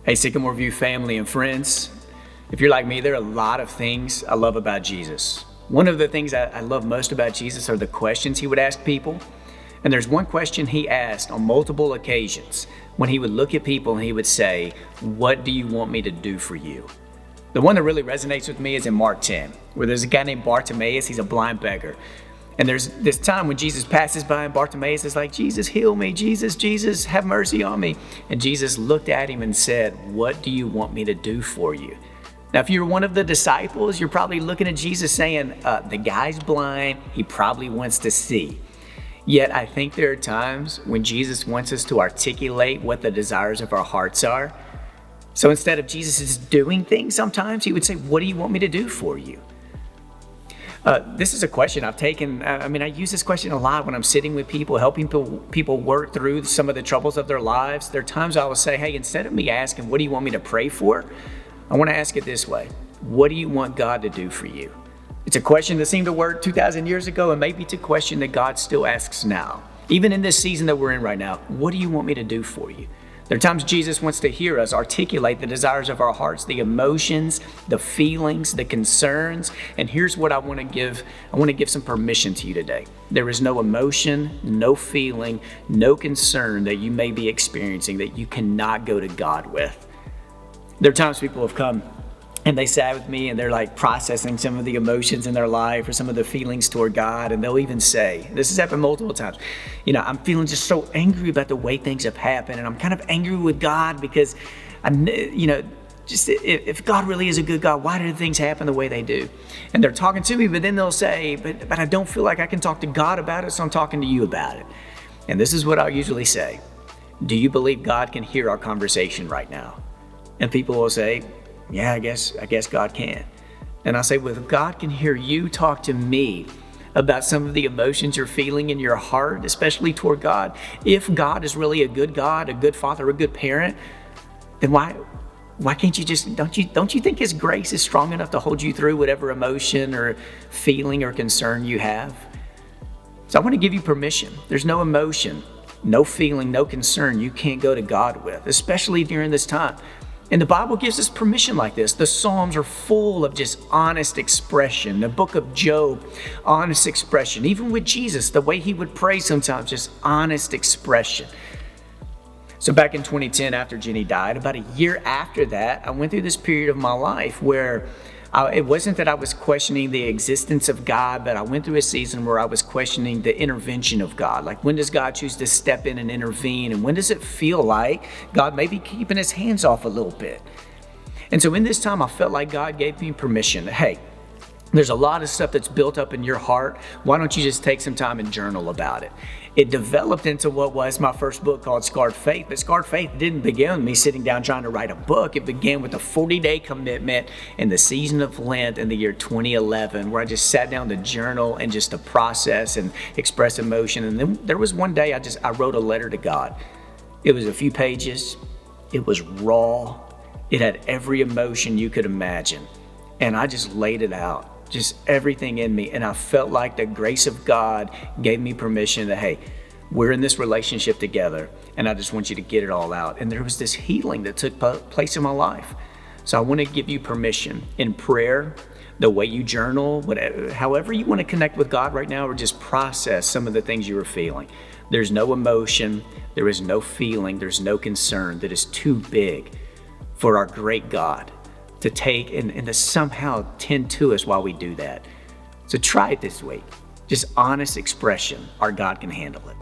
Hey, Sycamore View family and friends. If you're like me, there are a lot of things I love about Jesus. One of the things I love most about Jesus are the questions he would ask people. And there's one question he asked on multiple occasions when he would look at people and he would say, "What do you want me to do for you?" The one that really resonates with me is in Mark 10, where there's a guy named Bartimaeus. He's a blind beggar. And there's this time when Jesus passes by and Bartimaeus is like, "Jesus, heal me. Jesus, have mercy on me." And Jesus looked at him and said, "What do you want me to do for you?" Now, if you're one of the disciples, you're probably looking at Jesus saying, the guy's blind. He probably wants to see. Yet I think there are times when Jesus wants us to articulate what the desires of our hearts are. So instead of Jesus just doing things sometimes, he would say, "What do you want me to do for you?" This is a question I've taken. I use this question a lot when I'm sitting with people, helping people work through some of the troubles of their lives. There are times I will say, hey, instead of me asking, "What do you want me to pray for?" I want to ask it this way. What do you want God to do for you? It's a question that seemed to work 2,000 years ago, and maybe it's a question that God still asks now. Even in this season that we're in right now, what do you want me to do for you? There are times Jesus wants to hear us articulate the desires of our hearts, the emotions, the feelings, the concerns. And here's what I want to give. I want to give some permission to you today. There is no emotion, no feeling, no concern that you may be experiencing that you cannot go to God with. There are times people have come and they sat with me and they're like processing some of the emotions in their life or some of the feelings toward God. And they'll even say, this has happened multiple times, I'm feeling just so angry about the way things have happened. And I'm kind of angry with God because, if God really is a good God, why did things happen the way they do? And they're talking to me, but then they'll say, but I don't feel like I can talk to God about it, so I'm talking to you about it. And this is what I'll usually say. Do you believe God can hear our conversation right now? And people will say, yeah, I guess God can. And I say, well, if God can hear you talk to me about some of the emotions you're feeling in your heart, especially toward God, if God is really a good God, a good father, a good parent, then why can't you just, don't you think his grace is strong enough to hold you through whatever emotion or feeling or concern you have? So I want to give you permission. There's no emotion, no feeling, no concern you can't go to God with, especially during this time. And the Bible gives us permission like this. The Psalms are full of just honest expression. The book of Job, honest expression. Even with Jesus, the way he would pray sometimes, just honest expression. So back in 2010, after Jenny died, about a year after that, I went through this period of my life where it wasn't that I was questioning the existence of God, but I went through a season where I was questioning the intervention of God. Like, when does God choose to step in and intervene? And when does it feel like God may be keeping his hands off a little bit? And so in this time, I felt like God gave me permission. Hey, there's a lot of stuff that's built up in your heart. Why don't you just take some time and journal about it? It developed into what was my first book called Scarred Faith. But Scarred Faith didn't begin with me sitting down trying to write a book. It began with a 40-day commitment in the season of Lent in the year 2011, where I just sat down to journal and just to process and express emotion. And then there was one day I wrote a letter to God. It was a few pages. It was raw. It had every emotion you could imagine. And I just laid it out. Just everything in me. And I felt like the grace of God gave me permission that, hey, we're in this relationship together and I just want you to get it all out. And there was this healing that took place in my life. So I want to give you permission in prayer, the way you journal, whatever, however you want to connect with God right now, or just process some of the things you were feeling. There's no emotion, there is no feeling, there's no concern that is too big for our great God to take and to somehow tend to us while we do that. So try it this week. Just honest expression. Our God can handle it.